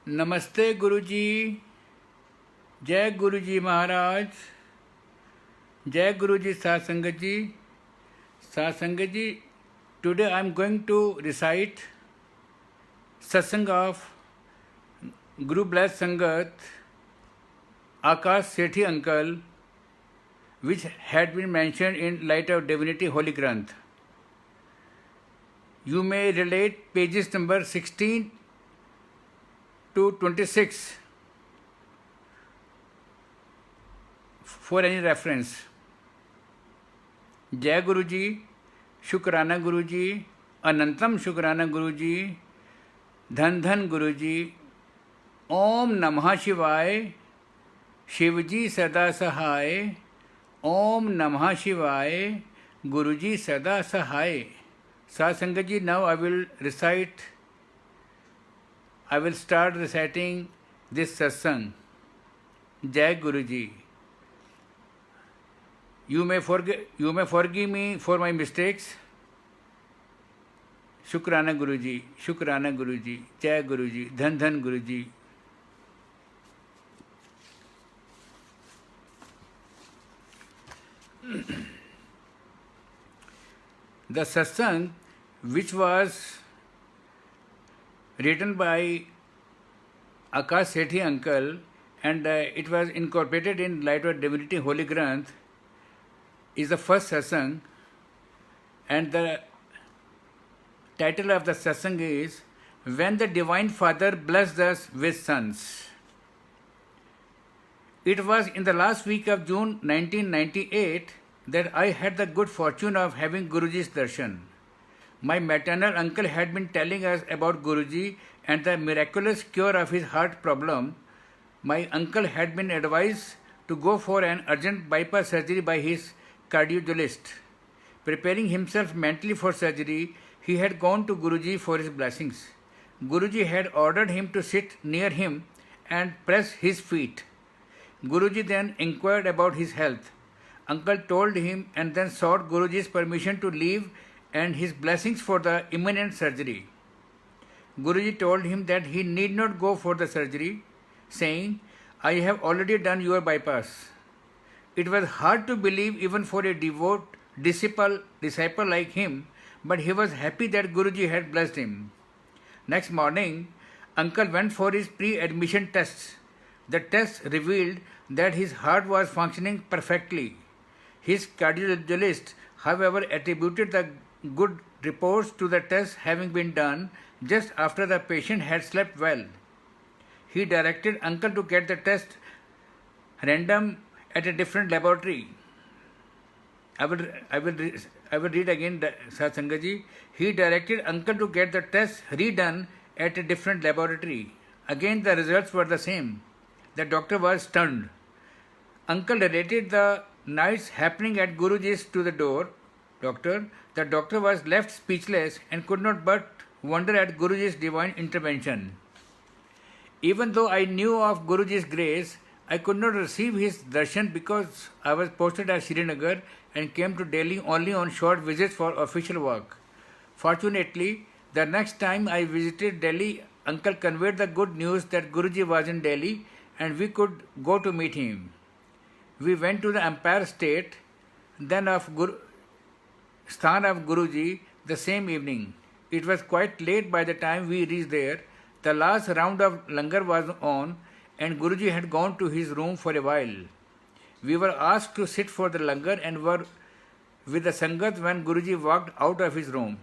नमस्ते गुरुजी। जय गुरुजी महाराज। जय गुरुजी सासंगत जी। सासंगत जी, today I am going to recite satsang of Guru Bless Sangat Akash Sethi uncle, which had been mentioned in Light of Divinity Holy Granth. You may relate pages number 16 to 26 for any reference. जय गुरु जी, शुक्राना गुरु जी, अनंतम शुक्राना गुरु जी, धन धन गुरु जी। ओम नमः शिवाय, शिव जी सदा सहाय। ओम नमः शिवाय, गुरु जी सदा सहाय। सासंगत जी, now I will start reciting this satsang. Jai Guru ji. You may forgive me for my mistakes. Shukrana Guru ji, Shukrana Guru ji, Jai Guru ji, Dhan Dhan Guru ji. The satsang, which was written by Akash Sethi uncle, and it was incorporated in Light of Divinity Holy Granth, is the first satsang, and the title of the satsang is When the Divine Father Blessed Us with Sons. It was in the last week of June 1998 that I had the good fortune of having Guruji's darshan. My maternal uncle had been telling us about Guruji and the miraculous cure of his heart problem. My uncle had been advised to go for an urgent bypass surgery by his cardiologist. Preparing himself mentally for surgery, he had gone to Guruji for his blessings. Guruji had ordered him to sit near him and press his feet. Guruji then inquired about his health. Uncle told him and then sought Guruji's permission to leave and his blessings for the imminent surgery. Guruji told him that he need not go for the surgery, saying, I have already done your bypass. It was hard to believe even for a devout disciple like him, but he was happy that Guruji had blessed him. Next morning, uncle went for his pre-admission tests. The tests revealed that his heart was functioning perfectly. His cardiologist, however, attributed the good reports to the tests having been done just after the patient had slept well. He directed uncle to get the test random at a different laboratory. I will read again, Satsangaji. He directed uncle to get the test redone at a different laboratory. Again, the results were the same. The doctor was stunned. Uncle related the nights happening at Guruji's to the doctor. The doctor was left speechless and could not but wonder at Guruji's divine intervention. Even though I knew of Guruji's grace, I could not receive his darshan because I was posted at Srinagar and came to Delhi only on short visits for official work. Fortunately, the next time I visited Delhi, uncle conveyed the good news that Guruji was in Delhi and we could go to meet him. We went to the Empire State, then of Sthan of Guruji the same evening. It was quite late by the time we reached there. The last round of langar was on and Guruji had gone to his room for a while. We were asked to sit for the langar and were with the Sangat when Guruji walked out of his room.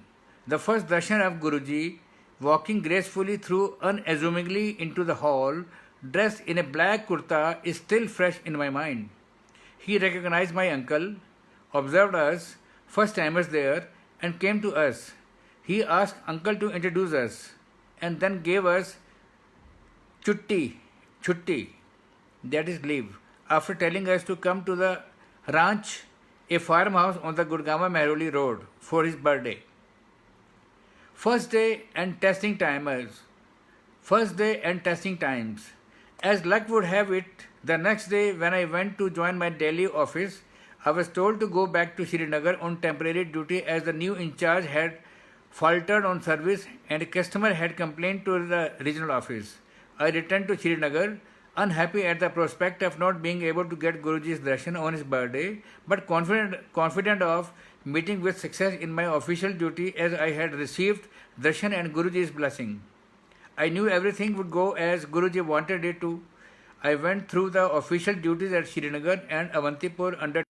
The first darshan of Guruji, walking gracefully through unassumingly into the hall, dressed in a black kurta, is still fresh in my mind. He recognized my uncle, observed us, first timers there, and came to us. He asked uncle to introduce us and then gave us chutti, that is leave, after telling us to come to the ranch, a farmhouse on the Gurgaon Mehroli road, for his birthday. First day and testing times. As luck would have it, the next day when I went to join my Delhi office, I was told to go back to Srinagar on temporary duty as the new in charge had faltered on service and a customer had complained to the regional office. I returned to Srinagar, unhappy at the prospect of not being able to get Guruji's darshan on his birthday, but confident of meeting with success in my official duty as I had received darshan and Guruji's blessing. I knew everything would go as Guruji wanted it to. I went through the official duties at Srinagar and Avantipur under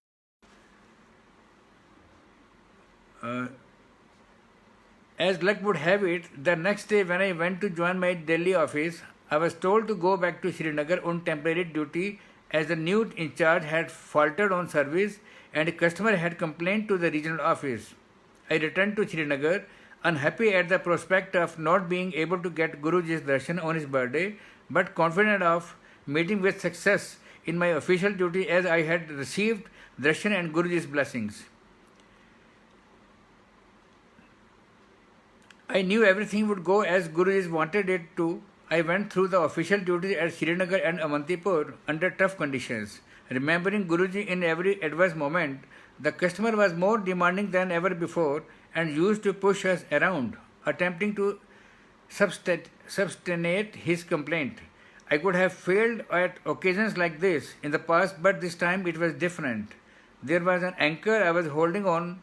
as luck would have it, the next day when I went to join my Delhi office, I was told to go back to Srinagar on temporary duty as the new in charge had faltered on service and a customer had complained to the regional office. I returned to Srinagar, unhappy at the prospect of not being able to get Guruji's darshan on his birthday, but confident of meeting with success in my official duty as I had received darshan and Guruji's blessings. I knew everything would go as Guruji wanted it to. I went through the official duties at Srinagar and Avantipur under tough conditions. Remembering Guruji in every adverse moment, the customer was more demanding than ever before and used to push us around, attempting to substantiate his complaint. I could have failed at occasions like this in the past, but this time it was different. There was an anchor I was holding on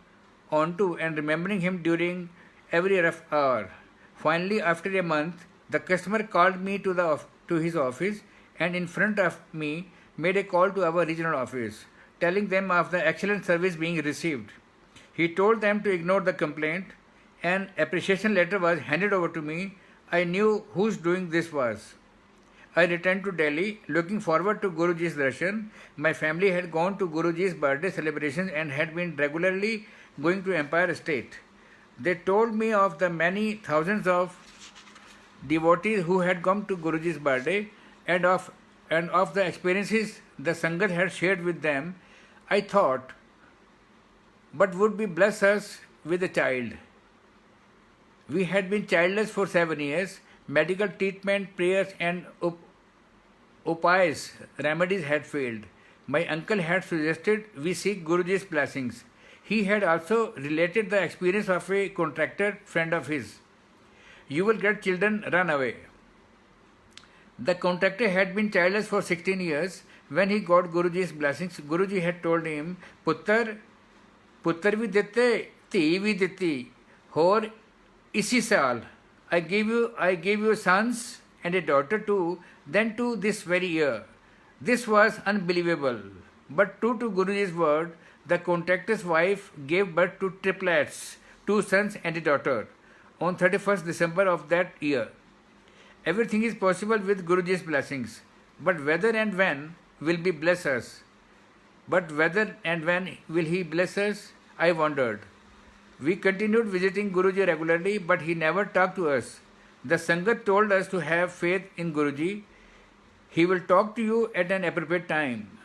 to and remembering him during every rough hour. Finally, after a month, the customer called me to his office and in front of me made a call to our regional office, telling them of the excellent service being received. He told them to ignore the complaint. An appreciation letter was handed over to me. I knew whose doing this was. I returned to Delhi, looking forward to Guruji's darshan. My family had gone to Guruji's birthday celebrations and had been regularly going to Empire State. They told me of the many thousands of devotees who had come to Guruji's birthday and of the experiences the Sangat had shared with them. I thought, but would be bless us with a child. We had been childless for 7 years. Medical treatment, prayers and upayas, remedies had failed. My uncle had suggested we seek Guruji's blessings. He had also related the experience of a contractor friend of his. You will get children, run away. The contractor had been childless for 16 years. When he got Guruji's blessings, Guruji had told him, Puttar vi ditte, thi vi ditti, hor isi saal. I gave you sons and a daughter too, then too this very year. This was unbelievable. But true to Guruji's word, the contractor's wife gave birth to triplets, 2 sons and a daughter, on 31st December of that year. Everything is possible with Guruji's blessings, but whether and when will he bless us? I wondered. We continued visiting Guruji regularly, but he never talked to us. The Sangat told us to have faith in Guruji. He will talk to you at an appropriate time.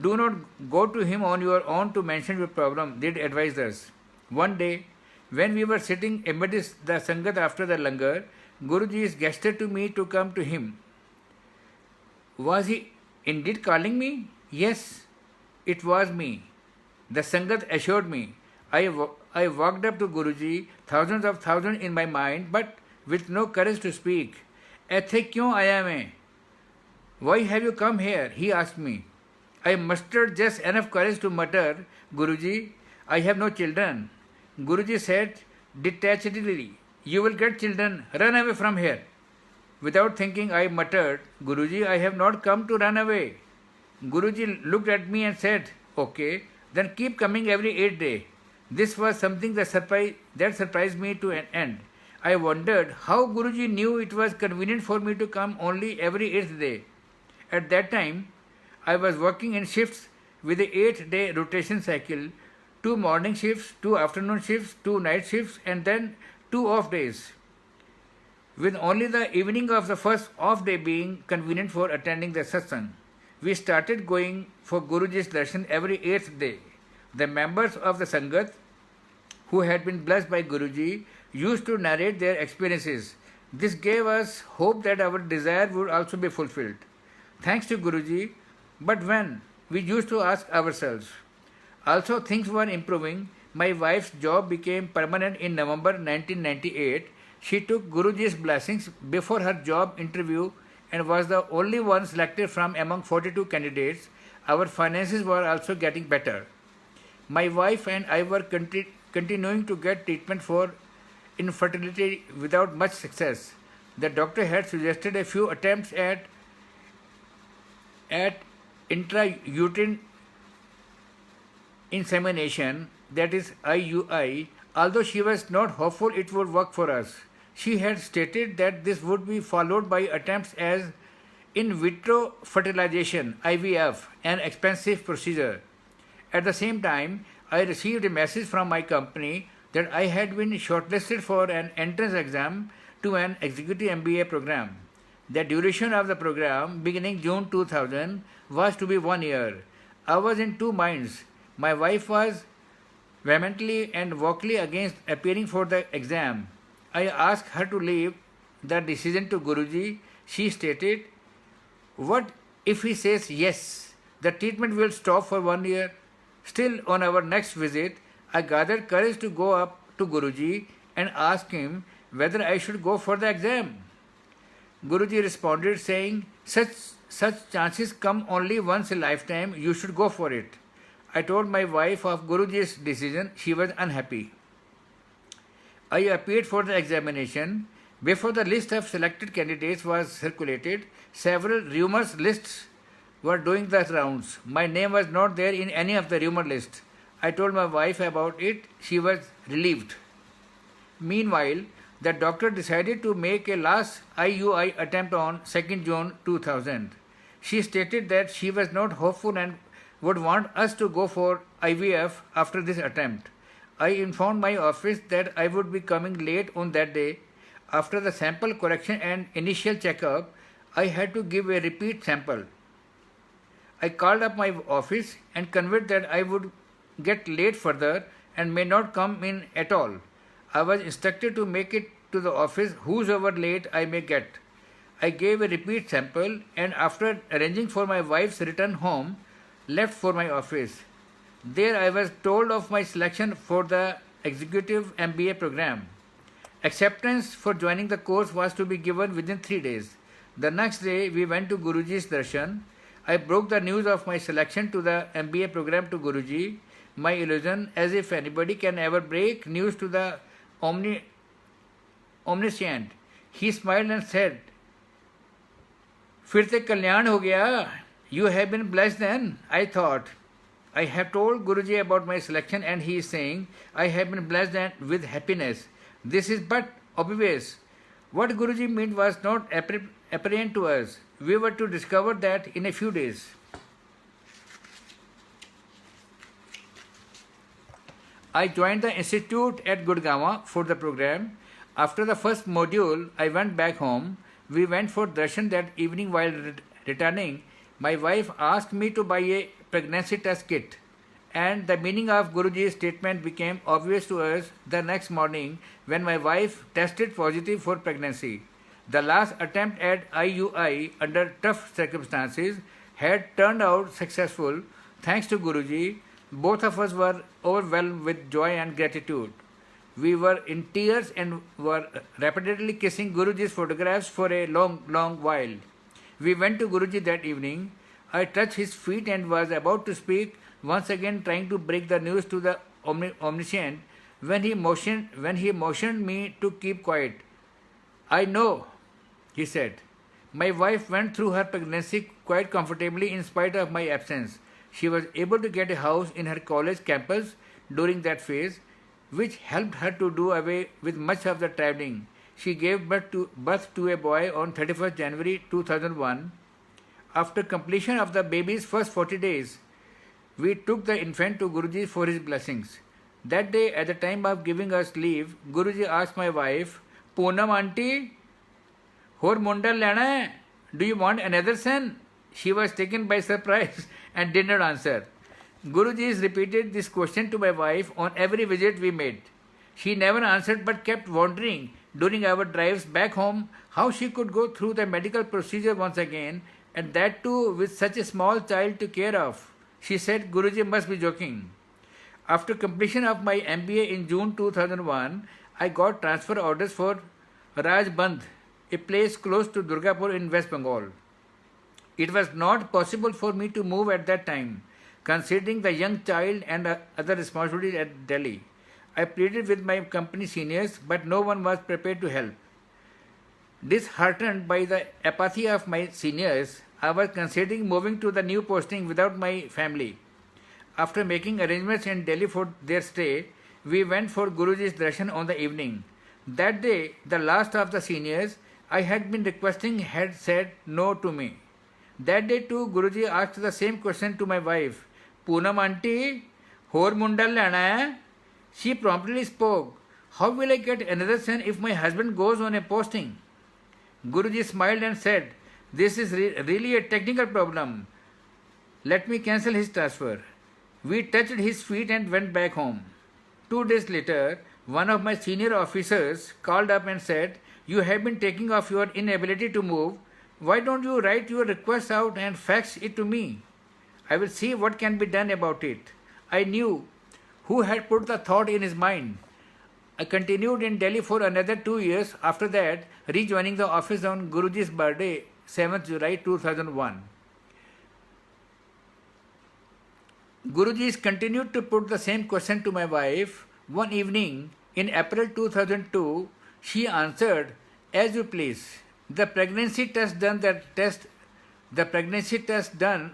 Do not go to him on your own to mention your problem, they advised us. One day, when we were sitting amidst the Sangat after the langar, Guruji gestured to me to come to him. Was he indeed calling me? Yes, it was me. The Sangat assured me. I walked up to Guruji, thousands in my mind, but with no courage to speak. Aithe kyun aaya main? Why have you come here? He asked me. I mustered just enough courage to mutter, Guruji, I have no children. Guruji said detachedly, you will get children, run away from here. Without thinking, I muttered, Guruji, I have not come to run away. Guruji looked at me and said, okay, then keep coming every 8 days. This was something that surprised me to an end. I wondered how Guruji knew it was convenient for me to come only every 8th day. At that time, I was working in shifts with a 8-day rotation cycle, 2 morning shifts, 2 afternoon shifts, 2 night shifts, and then 2 off days, with only the evening of the first off day being convenient for attending the satsang. We started going for Guruji's darshan every 8th day. The members of the Sangat, who had been blessed by Guruji, used to narrate their experiences. This gave us hope that our desire would also be fulfilled. Thanks to Guruji, but when? We used to ask ourselves. Also, things were improving. My wife's job became permanent in November 1998. She took Guruji's blessings before her job interview and was the only one selected from among 42 candidates. Our finances were also getting better. My wife and I were continuing to get treatment for infertility without much success. The doctor had suggested a few attempts at intrauterine insemination, that is IUI, although she was not hopeful it would work for us. She had stated that this would be followed by attempts as in vitro fertilization, IVF, an expensive procedure. At the same time, I received a message from my company that I had been shortlisted for an entrance exam to an executive MBA program. The duration of the program, beginning June 2000, was to be 1 year. I was in two minds. My wife was vehemently and vocally against appearing for the exam. I asked her to leave the decision to Guruji. She stated, "What if he says yes? The treatment will stop for 1 year." Still, on our next visit, I gathered courage to go up to Guruji and ask him whether I should go for the exam. Guruji responded saying, such chances come only once a lifetime, you should go for it. I told my wife of Guruji's decision. She was unhappy. I appeared for the examination. Before the list of selected candidates was circulated, several rumors lists were doing the rounds. My name was not there in any of the rumor lists. I told my wife about it. She was relieved. Meanwhile, the doctor decided to make a last IUI attempt on 2nd June 2000. She stated that she was not hopeful and would want us to go for IVF after this attempt. I informed my office that I would be coming late on that day. After the sample correction and initial checkup, I had to give a repeat sample. I called up my office and conveyed that I would get late further and may not come in at all. I was instructed to make it to the office whosoever late I may get. I gave a repeat sample and after arranging for my wife's return home, left for my office. There I was told of my selection for the executive MBA program. Acceptance for joining the course was to be given within 3 days. The next day we went to Guruji's darshan. I broke the news of my selection to the MBA program to Guruji. My illusion, as if anybody can ever break news to the omniscient. He smiled and said, "फिर से कल्याण हो गया. You have been blessed then." I thought, I have told Guruji about my selection and he is saying, I have been blessed and with happiness. This is but obvious. What Guruji meant was not apparent to us. We were to discover that in a few days. I joined the institute at Gurgaon for the program. After the first module, I went back home. We went for darshan that evening. While returning, my wife asked me to buy a pregnancy test kit, and the meaning of Guruji's statement became obvious to us the next morning when my wife tested positive for pregnancy. The last attempt at IUI under tough circumstances had turned out successful. Thanks to Guruji, both of us were overwhelmed with joy and gratitude. We were in tears and were repeatedly kissing Guruji's photographs for a long while. We went to Guruji that evening. I touched his feet and was about to speak, once again trying to break the news to the omniscient, when he motioned me to keep quiet. "I know," he said. My wife went through her pregnancy quite comfortably in spite of my absence. She was able to get a house in her college campus during that phase, which helped her to do away with much of the traveling. She gave birth to a boy on 31st January 2001. After completion of the baby's first 40 days, we took the infant to Guruji for his blessings. That day, at the time of giving us leave, Guruji asked my wife, "Poonam auntie, hor munda lena hai? Do you want another son?" She was taken by surprise and did not answer. Guruji repeated this question to my wife on every visit we made. She never answered but kept wondering during our drives back home how she could go through the medical procedure once again, and that too with such a small child to care of. She said Guruji must be joking. After completion of my MBA in June 2001, I got transfer orders for Rajbandh a place close to Durgapur in West Bengal. It was not possible for me to move at that time, considering the young child and other responsibilities at Delhi. I pleaded with my company seniors, but no one was prepared to help. Disheartened by the apathy of my seniors, I was considering moving to the new posting without my family. After making arrangements in Delhi for their stay, we went for Guruji's darshan on the evening. That day, the last of the seniors I had been requesting had said no to me. That day too, Guruji asked the same question to my wife, Poonam auntie, hor mundal lana hai? She promptly spoke, how will I get another son if my husband goes on a posting? Guruji smiled and said, this is really a technical problem. Let me cancel his transfer. We touched his feet and went back home. 2 days later, one of my senior officers called up and said, you have been taking off your inability to move. Why don't you write your request out and fax it to me? I will see what can be done about it. I knew who had put the thought in his mind. I continued in Delhi for another 2 years, after that rejoining the office on Guruji's birthday, 7th July 2001. Guruji continued to put the same question to my wife. One evening in April 2002, she answered, as you please. The pregnancy test done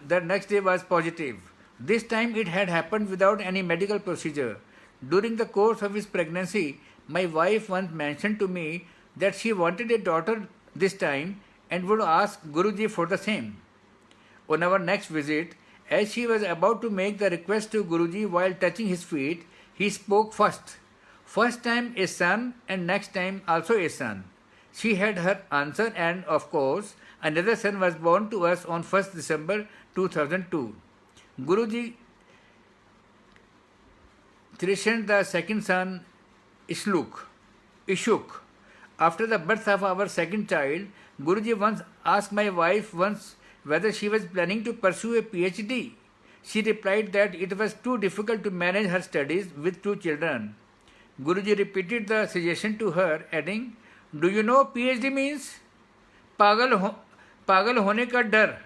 the next day was positive. This time it had happened without any medical procedure. During the course of his pregnancy, my wife once mentioned to me that she wanted a daughter this time and would ask Guruji for the same. On our next visit, as she was about to make the request to Guruji while touching his feet, he spoke first. First time a son and next time also a son. She had her answer and, of course, another son was born to us on 1st December 2002. Guruji christened the second son Ishuk. After the birth of our second child, Guruji once asked my wife whether she was planning to pursue a PhD. She replied that it was too difficult to manage her studies with 2 children. Guruji repeated the suggestion to her, adding, do you know PhD means? पागल होने का डर.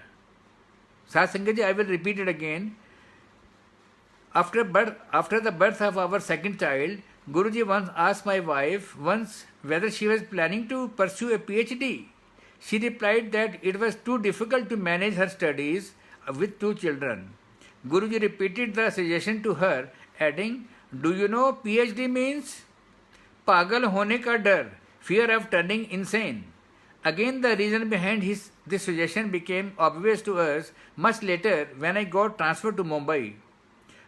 साथ संगत जी, I will repeat it again. After the birth of our second child, Guruji once asked my wife whether she was planning to pursue a PhD. She replied that it was too difficult to manage her studies with 2 children. Guruji repeated the suggestion to her, adding, do you know PhD means? पागल होने का डर, fear of turning insane. Again, the reason behind this suggestion became obvious to us much later when I got transferred to Mumbai.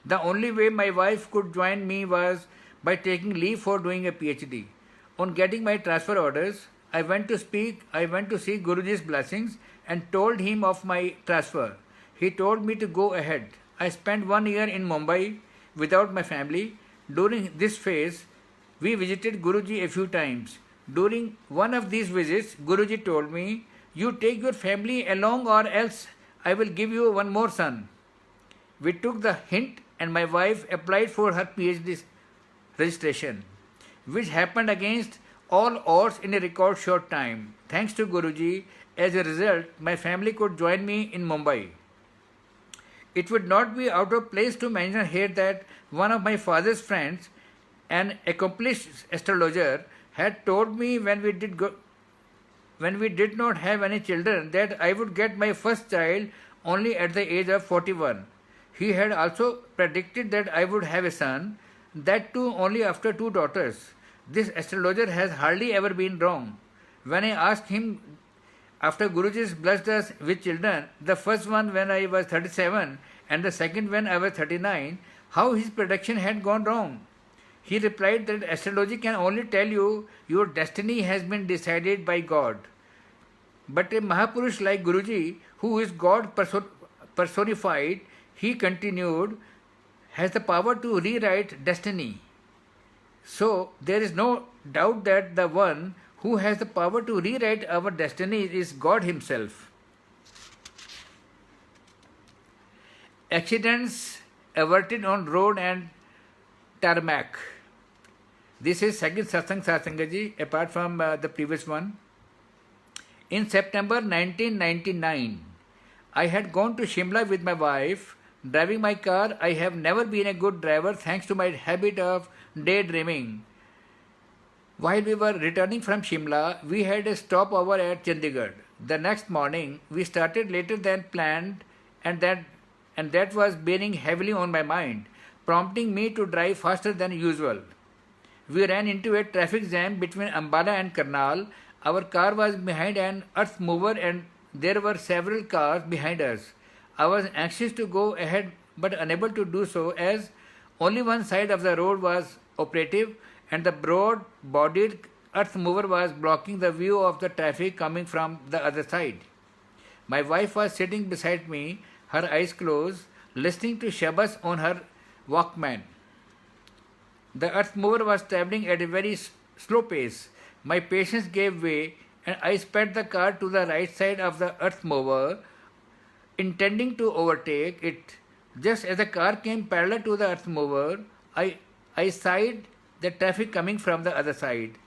The only way my wife could join me was by taking leave for doing a PhD. On getting my transfer orders, I went to see Guruji's blessings and told him of my transfer. He told me to go ahead. I spent 1 year in Mumbai without my family. During this phase, we visited Guruji a few times. During one of these visits, Guruji told me, you take your family along or else I will give you one more son. We took the hint and my wife applied for her PhD registration, which happened against all odds in a record short time. Thanks to Guruji, as a result, my family could join me in Mumbai. It would not be out of place to mention here that one of my father's friends, an accomplished astrologer, had told me when we did not have any children that I would get my first child only at the age of 41. He had also predicted that I would have a son, that too only after 2 daughters. This astrologer has hardly ever been wrong. When I asked him, after Guruji blessed us with children, the first one when I was 37 and the second when I was 39, how his prediction had gone wrong. He replied that astrology can only tell you your destiny has been decided by God. But a Mahapurush like Guruji, who is God personified, he continued, has the power to rewrite destiny. So there is no doubt that the one who has the power to rewrite our destiny is God himself. Accidents averted on road and tarmac. This is second satsang Satsangaji, apart from the previous one. In September 1999, I had gone to Shimla with my wife. Driving my car, I have never been a good driver thanks to my habit of daydreaming. While we were returning from Shimla, we had a stopover at Chandigarh. The next morning, we started later than planned, and that was bearing heavily on my mind, prompting me to drive faster than usual. We ran into a traffic jam between Ambala and Karnal. Our car was behind an earth mover and there were several cars behind us. I was anxious to go ahead but unable to do so as only one side of the road was operative and the broad bodied earth mover was blocking the view of the traffic coming from the other side. My wife was sitting beside me, her eyes closed, listening to Shabas on her Walkman. The earth mover was traveling at a very slow pace. My patience gave way and I sped the car to the right side of the earth mover, intending to overtake it. Just as the car came parallel to the earth mover, I sighted the traffic coming from the other side.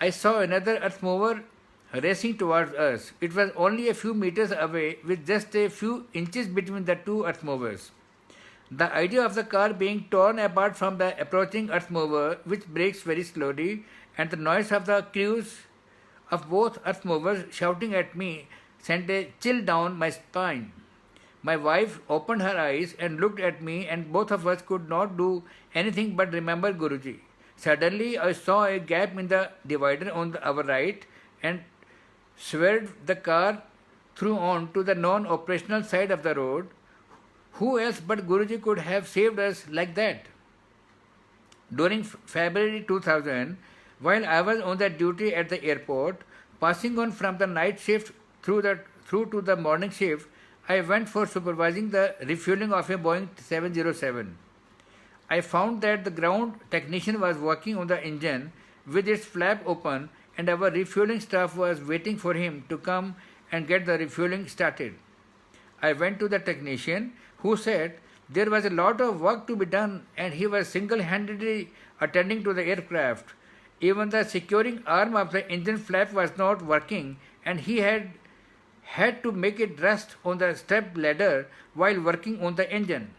I saw another earth mover racing towards us. It was only a few meters away with just a few inches between the two earth movers. The idea of the car being torn apart from the approaching earth mover, which brakes very slowly, and the noise of the crews of both earth movers shouting at me sent a chill down my spine. My wife opened her eyes and looked at me, and both of us could not do anything but remember Guruji. Suddenly, I saw a gap in the divider on our right and swerved the car through on to the non-operational side of the road. Who else but Guruji could have saved us like that? During February 2000, while I was on the duty at the airport, passing on from the night shift through to the morning shift, I went for supervising the refueling of a Boeing 707. I found that the ground technician was working on the engine with its flap open and our refueling staff was waiting for him to come and get the refueling started. I went to the technician who said there was a lot of work to be done and he was single-handedly attending to the aircraft. Even the securing arm of the engine flap was not working and he had to make it rest on the step ladder while working on the engine.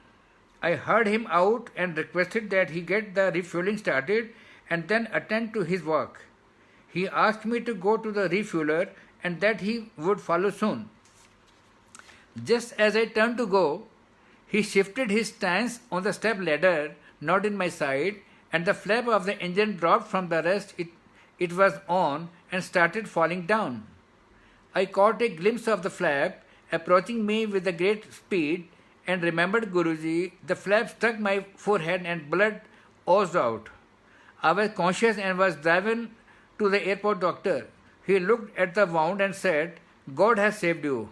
I heard him out and requested that he get the refueling started and then attend to his work. He asked me to go to the refueler and that he would follow soon. Just as I turned to go, he shifted his stance on the step ladder, not in my side, and the flap of the engine dropped from the rest it was on and started falling down. I caught a glimpse of the flap approaching me with a great speed and remembered Guruji. The flap struck my forehead and blood oozed out. I was conscious and was driven to the airport doctor. He looked at the wound and said, "God has saved you.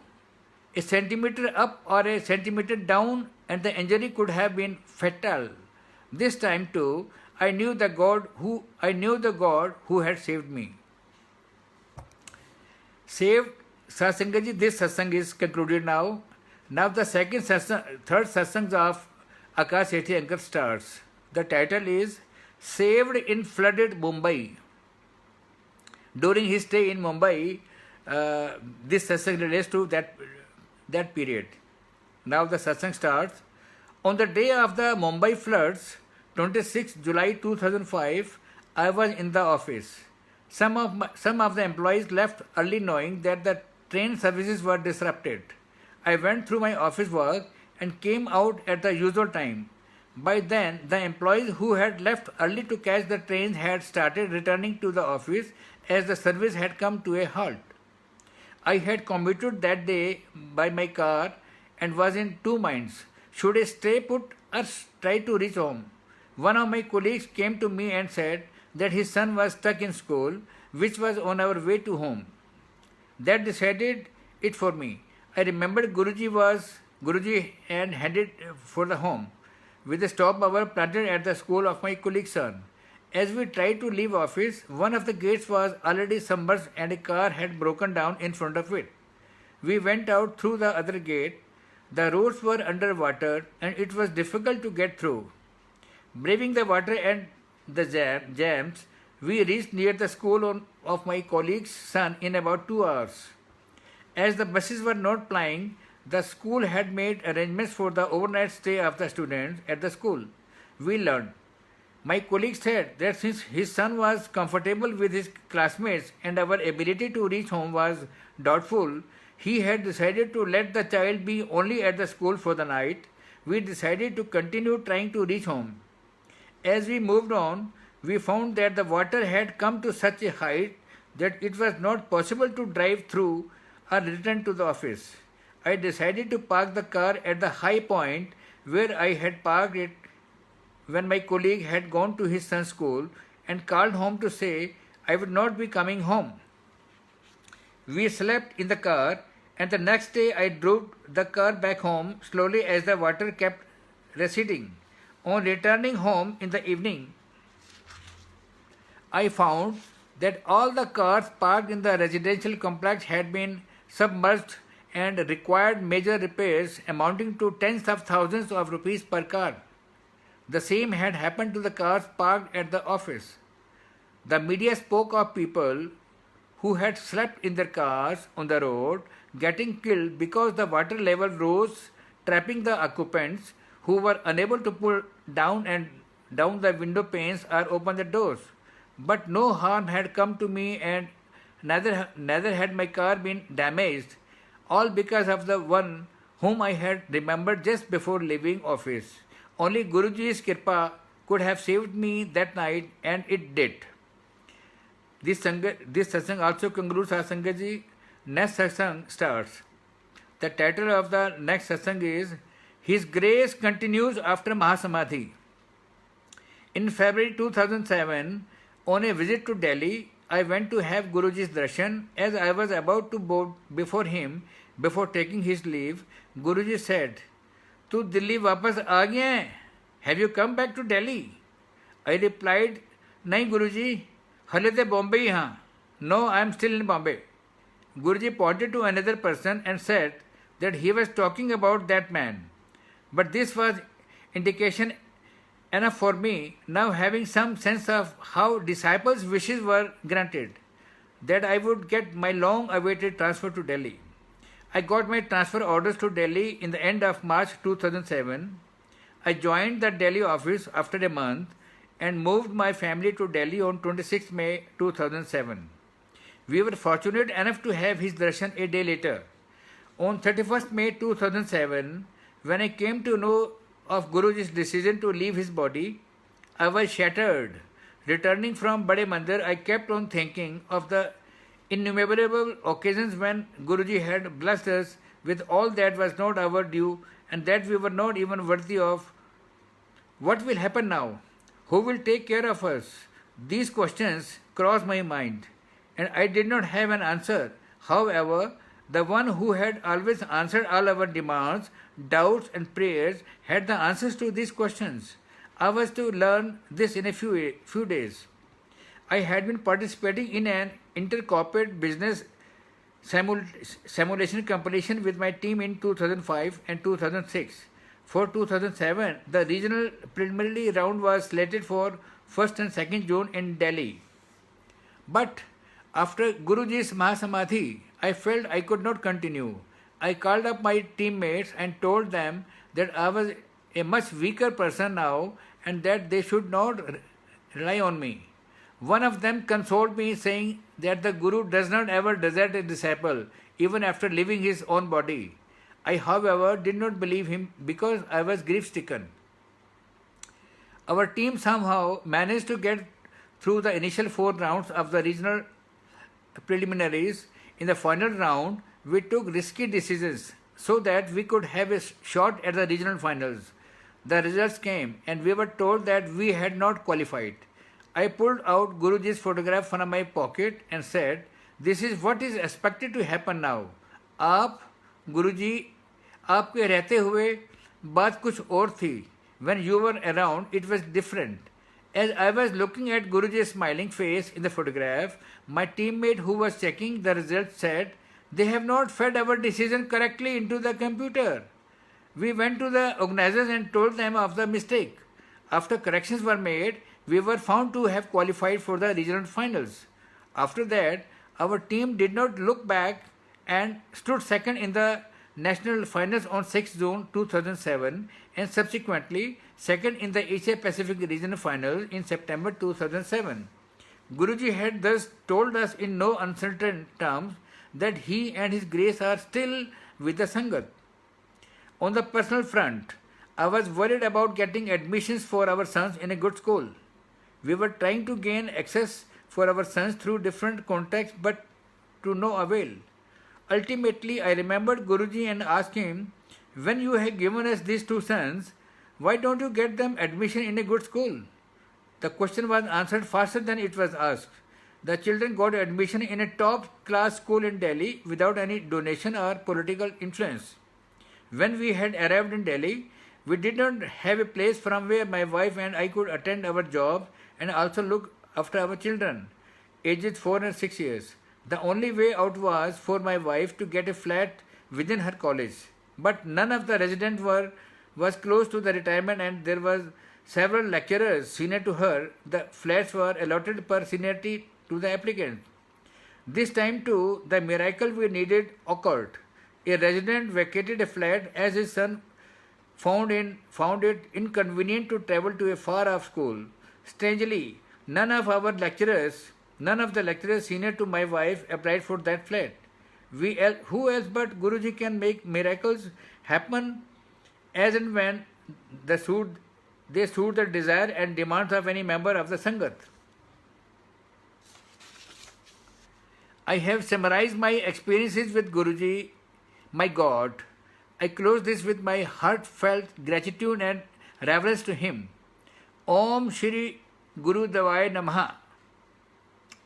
A centimeter up or a centimeter down and the injury could have been fatal." This time too, I knew the God who had saved me. Saved Satsangaji, this satsang is concluded now. Now the third satsang of Akash Sethi Uncle starts. The title is Saved in Flooded Mumbai. During his stay in Mumbai, this satsang relates to that period. Now the satsang starts. On the day of the Mumbai floods, 26 July 2005, I was in the office. Some of the employees left early knowing that the train services were disrupted. I went through my office work and came out at the usual time. By then, the employees who had left early to catch the trains had started returning to the office as the service had come to a halt. I had commuted that day by my car and was in two minds. Should I stay put or try to reach home? One of my colleagues came to me and said that his son was stuck in school, which was on our way to home. That decided it for me. I remembered Guruji and headed for the home, with a stopover planted at the school of my colleague's son. As we tried to leave office, one of the gates was already submerged and a car had broken down in front of it. We went out through the other gate. The roads were under water and it was difficult to get through. Braving the water and the jams, We reached near the school of my colleague's son in about 2 hours. As the buses were not plying, the school had made arrangements for the overnight stay of the students at the school. We learned. My colleague said that since his son was comfortable with his classmates and our ability to reach home was doubtful, he had decided to let the child be only at the school for the night. We decided to continue trying to reach home. As we moved on, we found that the water had come to such a height that it was not possible to drive through or return to the office. I decided to park the car at the high point where I had parked it when my colleague had gone to his son's school and called home to say I would not be coming home. We slept in the car, and the next day I drove the car back home slowly as the water kept receding. On returning home in the evening, I found that all the cars parked in the residential complex had been submerged and required major repairs amounting to tens of thousands of rupees per car. The same had happened to the cars parked at the office. The media spoke of people who had slept in their cars on the road getting killed because the water level rose, trapping the occupants who were unable to pull down the window panes or open the doors. But no harm had come to me, and neither had my car been damaged, all because of the one whom I had remembered just before leaving office. Only Guruji's Kirpa could have saved me that night, and it did. This satsang also concludes our Sangaji. Next satsang starts. The title of the next satsang is His Grace Continues After Mahasamadhi. In February 2007, on a visit to Delhi, I went to have Guruji's darshan. As I was about to bow before him, before taking his leave, Guruji said, "Tu Delhi वापस आ गया है? Have you come back to Delhi?" I replied, "नहीं Guruji, हले तो Bombay ही हाँ. No, I am still in Bombay." Guruji pointed to another person and said that he was talking about that man. But this was indication enough for me, now having some sense of how disciples' wishes were granted, that I would get my long-awaited transfer to Delhi. I got my transfer orders to Delhi in the end of March 2007. I joined the Delhi office after a month and moved my family to Delhi on 26 May 2007. We were fortunate enough to have his darshan a day later. On 31st May 2007, when I came to know of Guruji's decision to leave his body, I was shattered. Returning from Bade Mandir, I kept on thinking of the innumerable occasions when Guruji had blessed us with all that was not our due and that we were not even worthy of. What will happen now? Who will take care of us? These questions crossed my mind, and I did not have an answer. However, the one who had always answered all our demands, doubts and prayers had the answers to these questions. I was to learn this in a few days. I had been participating in an inter-corporate business simulation competition with my team in 2005 and 2006. For 2007, the regional preliminary round was slated for 1st and 2nd June in Delhi. But after Guruji's Mahasamadhi, I felt I could not continue. I called up my teammates and told them that I was a much weaker person now and that they should not rely on me. One of them consoled me, saying that the Guru does not ever desert a disciple even after leaving his own body. I, however, did not believe him because I was grief-stricken. Our team somehow managed to get through the initial 4 rounds of the regional preliminaries. In the final round, we took risky decisions so that we could have a shot at the regional finals. The results came and we were told that we had not qualified. I pulled out Guruji's photograph from my pocket and said, "This is what is expected to happen now. आप, Guruji, आपके रहते हुए बात कुछ और थी. When you were around, it was different." As I was looking at Guruji's smiling face in the photograph, my teammate who was checking the results said, "They have not fed our decision correctly into the computer." We went to the organizers and told them of the mistake. After corrections were made, we were found to have qualified for the regional finals. After that, our team did not look back and stood second in the national finals on 6 June 2007 and subsequently second in the Asia Pacific regional finals in September 2007. Guruji had thus told us in no uncertain terms that he and his grace are still with the Sangat. On the personal front, I was worried about getting admissions for our sons in a good school. We were trying to gain access for our sons through different contacts but to no avail. Ultimately, I remembered Guruji and asked him, when you have given us these two sons, why don't you get them admission in a good school? The question was answered faster than it was asked. The children got admission in a top-class school in Delhi without any donation or political influence. When we had arrived in Delhi, we did not have a place from where my wife and I could attend our job and also look after our children, aged 4 and 6 years. The only way out was for my wife to get a flat within her college. But none of the residents was close to the retirement and there was several lecturers senior to her. The flats were allotted per seniority to the applicant. This time too, the miracle we needed occurred. A resident vacated a flat as his son found it inconvenient to travel to a far-off school. Strangely, none of the lecturers senior to my wife applied for that flat. Who else but Guruji can make miracles happen as and when they suit the desire and demands of any member of the Sangat. I have summarized my experiences with Guruji, my God. I close this with my heartfelt gratitude and reverence to him. Om Shri Guru Devaya Namaha.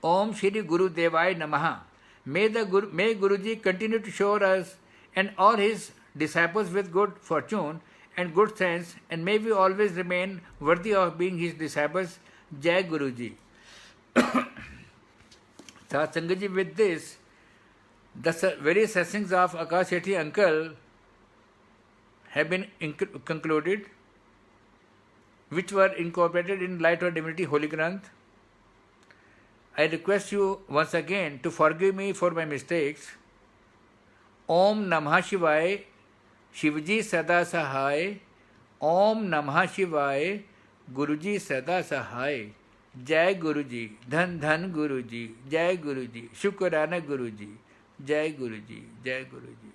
Om Shri Guru Devaya Namaha. May Guruji continue to shower us and all his disciples with good fortune and good sense, and may we always remain worthy of being his disciples. Jai Guruji. Satsangaji, with this, the various sessions of Akash Sethi uncle have been concluded, which were incorporated in Light of Divinity Holy Granth. I request you once again to forgive me for my mistakes. Om Namah Shivaya, Shivji Sada Sahai. Om Namah Shivaya, Guruji Sada Sahai. Jai Guruji, Dhan Dhan Guruji, Jai Guruji, Shukrana Guruji, Jai Guruji, Jai Guruji.